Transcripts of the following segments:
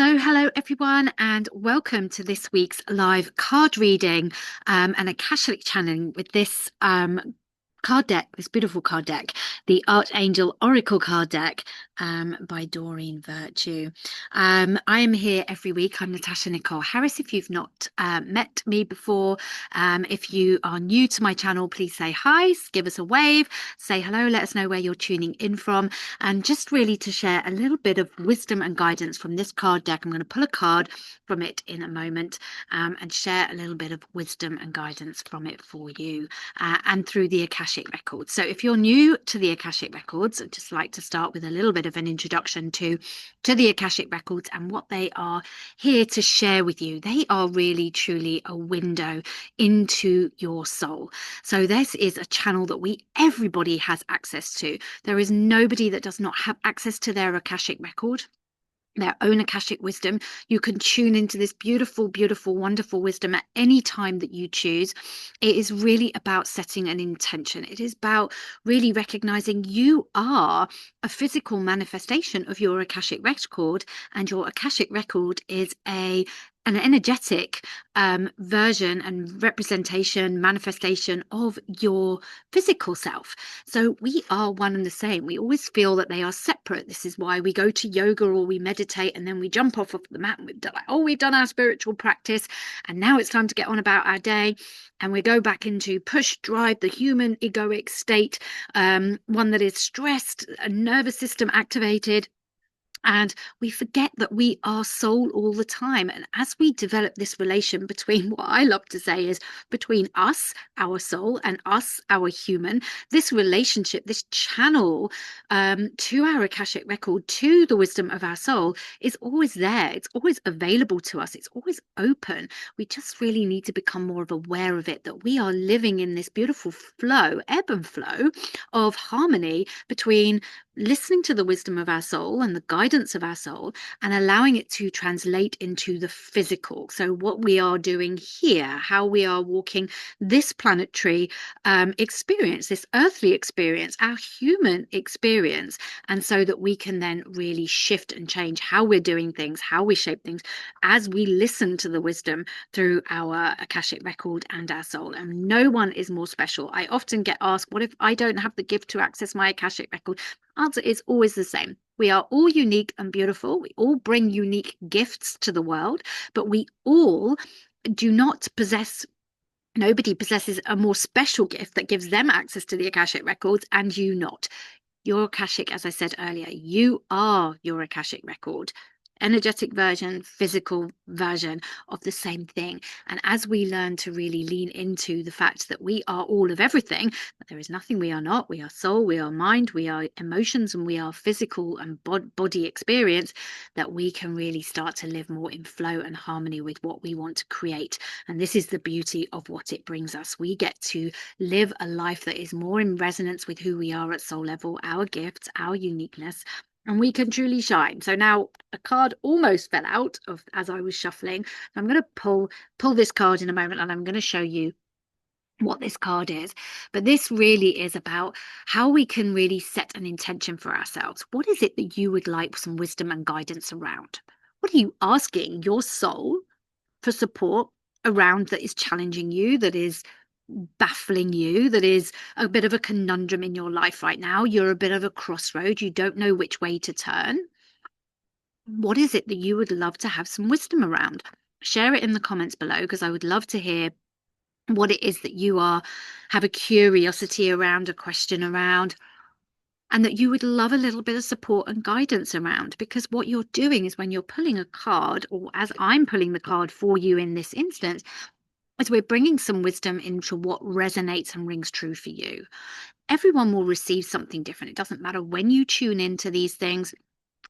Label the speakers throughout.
Speaker 1: So, hello everyone, and welcome to this week's live card reading and Akashic channeling with this card deck, this beautiful card deck, the Archangel Oracle card deck by Doreen Virtue. I am here every week. I'm Natasha Nicole Harris. If you've not met me before, if you are new to my channel, please say hi, give us a wave, say hello, let us know where you're tuning in from, and just really to share a little bit of wisdom and guidance from this card deck. I'm going to pull a card from it in a moment and share a little bit of wisdom and guidance from it for you and through the Akashic Records. So if you're new to the Akashic Records, I'd just like to start with a little bit of an introduction to the Akashic Records and what they are here to share with you. They are really truly a window into your soul. So this is a channel that everybody has access to. There is nobody that does not have access to their Akashic record, their own Akashic wisdom. You can tune into this beautiful, beautiful, wonderful wisdom at any time that you choose. It is really about setting an intention. It is about really recognizing you are a physical manifestation of your Akashic record, and your Akashic record is an energetic version and representation, manifestation of your physical self. So we are one and the same. We always feel that they are separate. This is why we go to yoga or we meditate and then we jump off of the mat and we've done our spiritual practice and now it's time to get on about our day. And we go back into push, drive, the human egoic state, one that is stressed, a nervous system activated. And we forget that we are soul all the time. And as we develop this relation between what I love to say is between us, our soul, and us, our human, this relationship, this channel to our Akashic record, to the wisdom of our soul is always there. It's always available to us. It's always open. We just really need to become more of aware of it, that we are living in this beautiful flow, ebb and flow of harmony between listening to the wisdom of our soul and the guidance of our soul and allowing it to translate into the physical. So what we are doing here, how we are walking this planetary experience, this earthly experience, our human experience, and so that we can then really shift and change how we're doing things, how we shape things as we listen to the wisdom through our Akashic record and our soul. And no one is more special. I often get asked, what if I don't have the gift to access my Akashic record? Answer is always the same. We are all unique and beautiful. We all bring unique gifts to the world, but we all do not possess. Nobody possesses a more special gift that gives them access to the Akashic records, and you not. Your Akashic, as I said earlier, you are your Akashic record. Energetic version, physical version of the same thing. And as we learn to really lean into the fact that we are all of everything, that there is nothing we are not, we are soul, we are mind, we are emotions, and we are physical and body experience, that we can really start to live more in flow and harmony with what we want to create. And this is the beauty of what it brings us. We get to live a life that is more in resonance with who we are at soul level, our gifts, our uniqueness, and we can truly shine. So now a card almost fell out of as I was shuffling. I'm going to pull this card in a moment and I'm going to show you what this card is. But this really is about how we can really set an intention for ourselves. What is it that you would like some wisdom and guidance around? What are you asking your soul for support around that is challenging you, that is baffling you, that is a bit of a conundrum in your life right now? You're a bit of a crossroad. You don't know which way to turn. What is it that you would love to have some wisdom around? Share it in the comments below, because I would love to hear what it is that you have a curiosity around, a question around, and that you would love a little bit of support and guidance around. Because what you're doing is, when you're pulling a card, or as I'm pulling the card for you in this instance, is we're bringing some wisdom into what resonates and rings true for you. Everyone will receive something different. It doesn't matter when you tune into these things.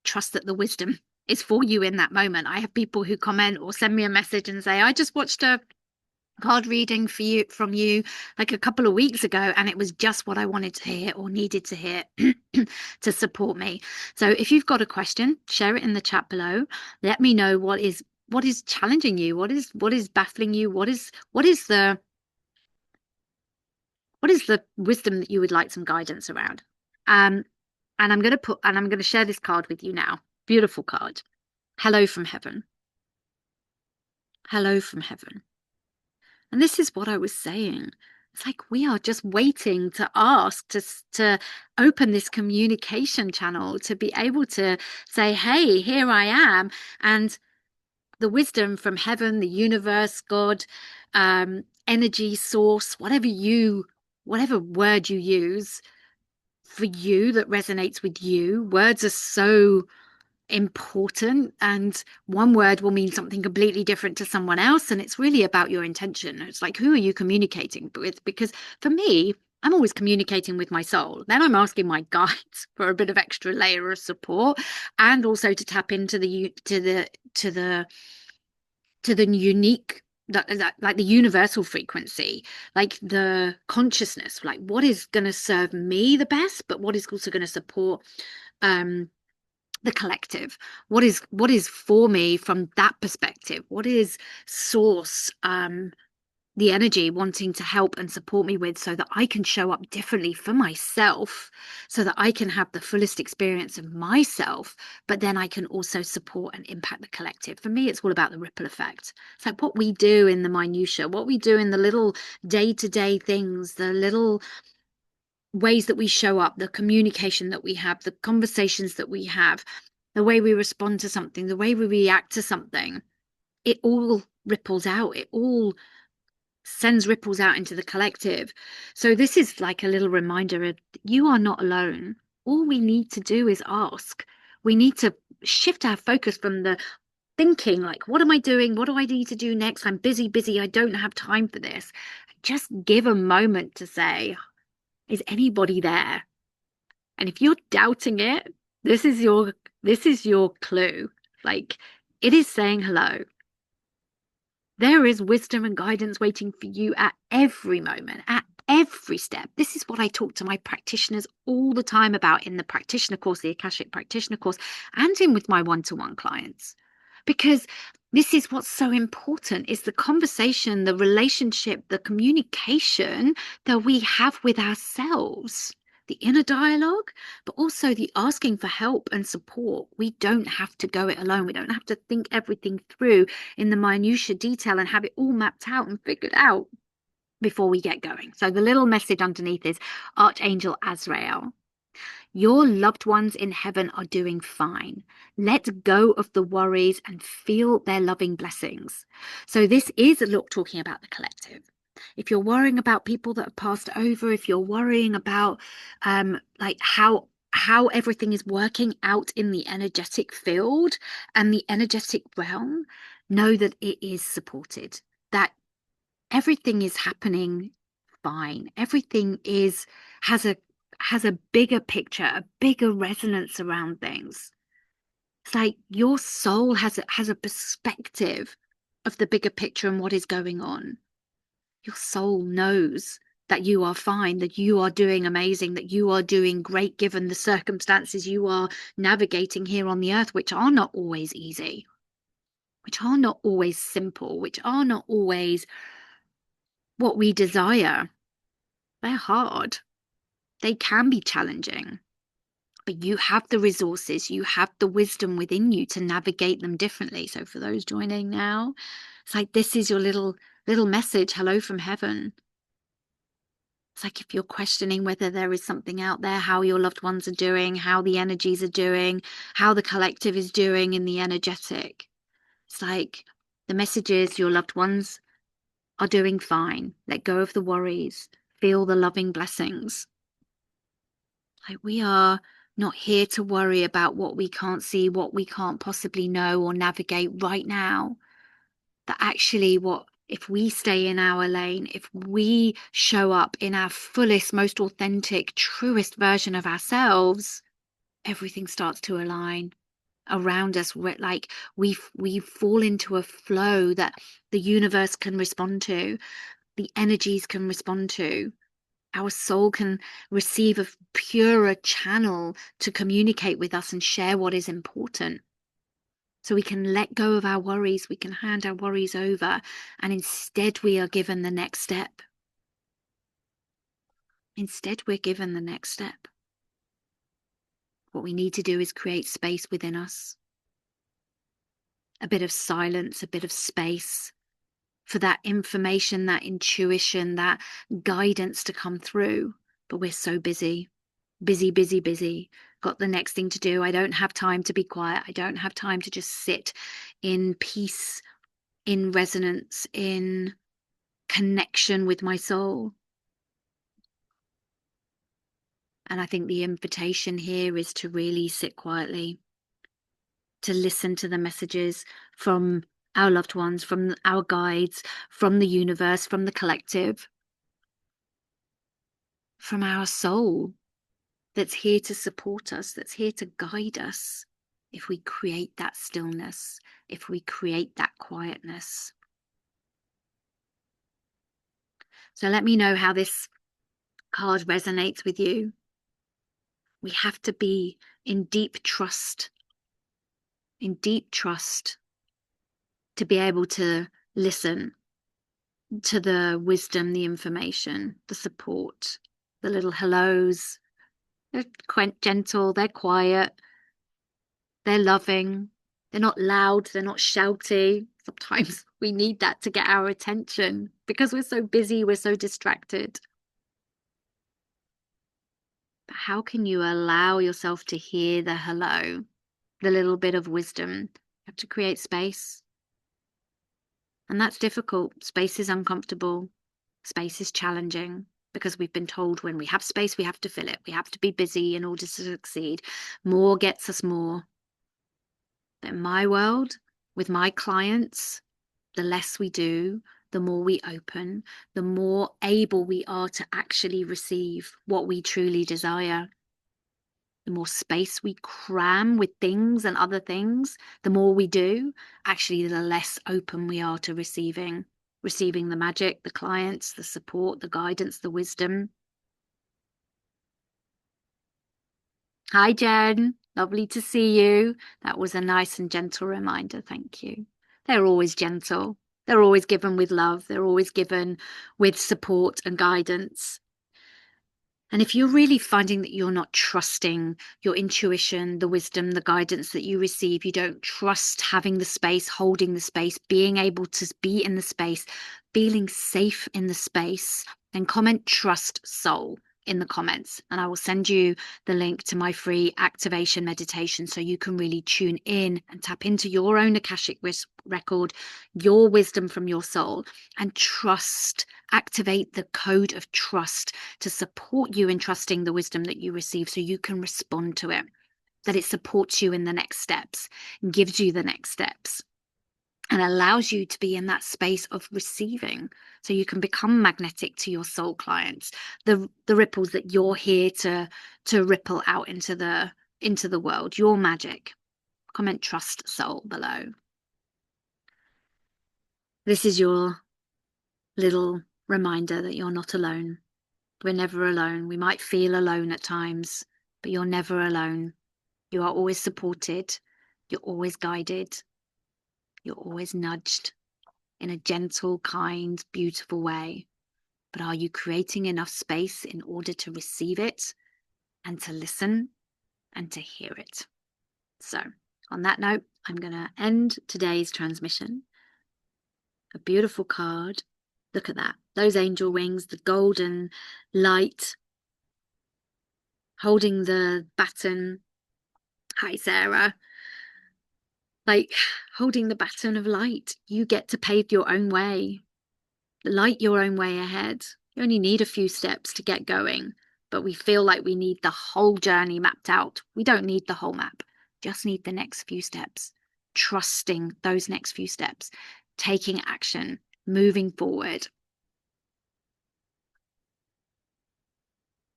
Speaker 1: Trust that the wisdom is for you in that moment. I have people who comment or send me a message and say, I just watched a card reading from you like a couple of weeks ago, and it was just what I wanted to hear or needed to hear to support me. So if you've got a question, share it in the chat below. Let me know what is challenging you, what is baffling you, what is the wisdom that you would like some guidance around. And I'm going to share this card with you now. Beautiful card. Hello from heaven. Hello from heaven. And this is what I was saying. It's like we are just waiting to ask to open this communication channel, to be able to say, hey, here I am. And the wisdom from heaven, the universe, God, energy source, whatever word you use for you that resonates with you. Words are so important, and one word will mean something completely different to someone else, and it's really about your intention. It's like, who are you communicating with? Because for me, I'm always communicating with my soul. Then I'm asking my guides for a bit of extra layer of support, and also to tap into the unique, like the universal frequency, like the consciousness, like what is going to serve me the best, but what is also going to support the collective. What is for me from that perspective? What is source, the energy wanting to help and support me with, so that I can show up differently for myself, so that I can have the fullest experience of myself, but then I can also support and impact the collective. For me, it's all about the ripple effect. It's like what we do in the minutia, what we do in the little day-to-day things, the little ways that we show up, the communication that we have, the conversations that we have, the way we respond to something, the way we react to something. It all ripples out. It all sends ripples out into the collective. So this is like a little reminder of, you are not alone. All we need to do is ask. We need to shift our focus from the thinking, like, what am I doing? What do I need to do next? I'm busy, busy. I don't have time for this. Just give a moment to say, is anybody there? And if you're doubting it, this is your clue. Like, it is saying hello. There is wisdom and guidance waiting for you at every moment, at every step. This is what I talk to my practitioners all the time about in the practitioner course, the Akashic practitioner course, and in with my one-to-one clients. Because this is what's so important, is the conversation, the relationship, the communication that we have with ourselves, the inner dialogue, but also the asking for help and support. We don't have to go it alone. We don't have to think everything through in the minutiae detail and have it all mapped out and figured out before we get going. So the little message underneath is Archangel Azrael. Your loved ones in heaven are doing fine. Let go of the worries and feel their loving blessings. So this is a look talking about the collective. If you're worrying about people that have passed over, if you're worrying about like how everything is working out in the energetic field and the energetic realm, know that it is supported, that everything is happening fine. Everything has a bigger picture, a bigger resonance around things. It's like your soul has a perspective of the bigger picture and what is going on. Your soul knows that you are fine, that you are doing amazing, that you are doing great given the circumstances you are navigating here on the earth, which are not always easy, which are not always simple, which are not always what we desire. They're hard. They can be challenging, but you have the resources, you have the wisdom within you to navigate them differently. So for those joining now, it's like, this is your little message, hello from heaven. It's like, if you're questioning whether there is something out there, how your loved ones are doing, how the energies are doing, how the collective is doing in the energetic, it's like, the message is your loved ones are doing fine. Let go of the worries, feel the loving blessings. Like, we are not here to worry about what we can't see, what we can't possibly know or navigate right now. That actually, what if we stay in our lane, if we show up in our fullest, most authentic, truest version of ourselves, everything starts to align around us. Like, we fall into a flow that the universe can respond to, the energies can respond to. Our soul can receive a purer channel to communicate with us and share what is important. So we can let go of our worries, we can hand our worries over, and instead we are given the next step. Instead, we're given the next step. What we need to do is create space within us. a bit of silence, a bit of space for that information, that intuition, that guidance to come through. But we're so busy, busy, busy, busy. Got the next thing to do. I don't have time to be quiet. I don't have time to just sit in peace, in resonance, in connection with my soul. And I think the invitation here is to really sit quietly, to listen to the messages from our loved ones, from our guides, from the universe, from the collective, from our soul that's here to support us, that's here to guide us. If we create that stillness, if we create that quietness. So let me know how this card resonates with you. We have to be in deep trust to be able to listen to the wisdom, the information, the support, the little hellos. They're gentle, they're quiet, they're loving, they're not loud, they're not shouty. Sometimes we need that to get our attention because we're so busy, we're so distracted. But how can you allow yourself to hear the hello, the little bit of wisdom? You have to create space. And that's difficult. Space is uncomfortable. Space is challenging because we've been told when we have space, we have to fill it. We have to be busy in order to succeed. More gets us more. But in my world, with my clients, the less we do, the more we open, the more able we are to actually receive what we truly desire. The more space we cram with things and other things, the more we do, actually, the less open we are to receiving the magic, the clients, the support, the guidance, the wisdom. Hi, Jen. Lovely to see you. That was a nice and gentle reminder. Thank you. They're always gentle. They're always given with love. They're always given with support and guidance. And if you're really finding that you're not trusting your intuition, the wisdom, the guidance that you receive, you don't trust having the space, holding the space, being able to be in the space, feeling safe in the space, then comment trust soul in the comments. And I will send you the link to my free activation meditation so you can really tune in and tap into your own Akashic record, your wisdom from your soul, and trust. Activate the code of trust to support you in trusting the wisdom that you receive so you can respond to it, that it supports you in the next steps, gives you the next steps, and allows you to be in that space of receiving so you can become magnetic to your soul clients, the ripples that you're here to ripple out into the world, your magic. Comment trust soul below. This is your little reminder that you're not alone. We're never alone. We might feel alone at times, but you're never alone. You are always supported. You're always guided. You're always nudged in a gentle, kind, beautiful way. But are you creating enough space in order to receive it and to listen and to hear it? So, on that note, I'm going to end today's transmission. A beautiful card. Look at that. Those angel wings, the golden light, holding the baton. Hi, Sarah. Like holding the baton of light. You get to pave your own way. Light your own way ahead. You only need a few steps to get going, but we feel like we need the whole journey mapped out. We don't need the whole map. Just need the next few steps. Trusting those next few steps. Taking action. Moving forward.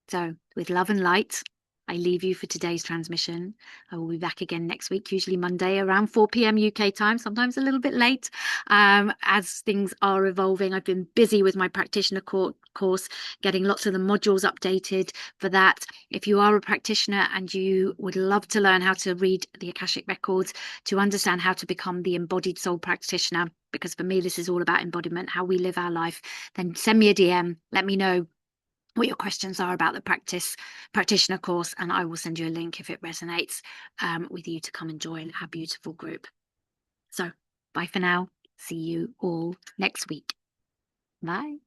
Speaker 1: So, with love and light, I leave you for today's transmission. I will be back again next week, usually Monday around 4 p.m. UK time, sometimes a little bit late, as things are evolving. I've been busy with my practitioner course, getting lots of the modules updated for that. If you are a practitioner and you would love to learn how to read the Akashic Records, to understand how to become the Embodied Soul practitioner, because for me, this is all about embodiment, how we live our life, then send me a DM, let me know what your questions are about the practitioner course, and I will send you a link if it resonates with you to come and join our beautiful group. So bye for now. See you all next week. Bye.